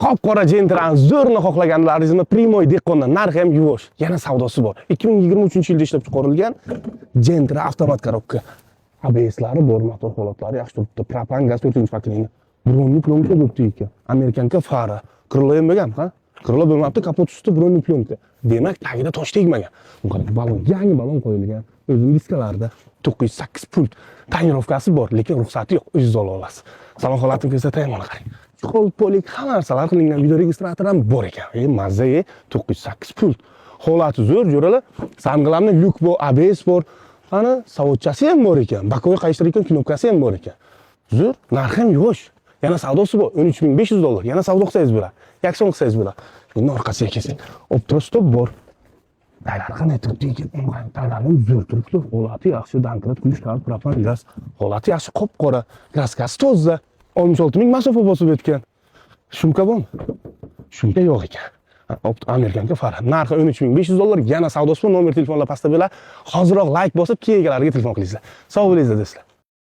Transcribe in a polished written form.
Qop-qora jentrani zo'rni xohlaganlaringizni Primoy Dekondan narxi ham yuvosh. Yana savdosi bor. 2023-yilda ishlab chiqarilgan Gentra avtomat korobka. ABS'lari bor, motor holatlari yaxshi turibdi. Propan gaz 4-paketini. Bronli plyonka bo'libdi ekan. Amerikanka fara. Krilo ham bo'lgan, ha? Krilo bo'lmabdi, kapot usti bronli plyonka. Demak, tagida tosh tegmagan. Balon, yangi balon qo'yilgan. O'zining diskalarida 908 pult. Tonirovkasi bor, lekin ruxsati yo'q. O'zingiz ola olasiz. Salon holatini ko'rsataymi, mana qarang. Qo'l polik hamma narsalar qilingan, video registrator ham bor ekan. Mazza 908 pult. Holati zo'r, jo'ralar. Samg'alamni lyuk bor, ABS bor. Ana savodchasi ham bor ekan. Bakoy qayishtirgan knopkasi ham bor ekan. Zo'r, narxi ham yo'sh. Yana savdosi bor, $13,500. Yana savdo qilsangiz bo'ladi. Yakson qilsangiz bo'ladi. Endi orqasiga kelsak, optrostop bor. Taylar qanday turibdi ekan? Taylarning zo'r turibdi. Holati yaxshi, dankrat kuyish tarif, propan gaz. Holati yaxshi, qop-qora. Kraskasi toza. 66,000 masofa bosib o'tgan. Shumka bormi? Shumka yo'q ekan. Amerikanka fara. Narxi $13,500. Yana savdosi bor. Nomer telefonlar pastda bo'ladi. Hozirroq like bosib, keyin egalariga telefon qilingizlar. Sog' bo'linglar do'stlar.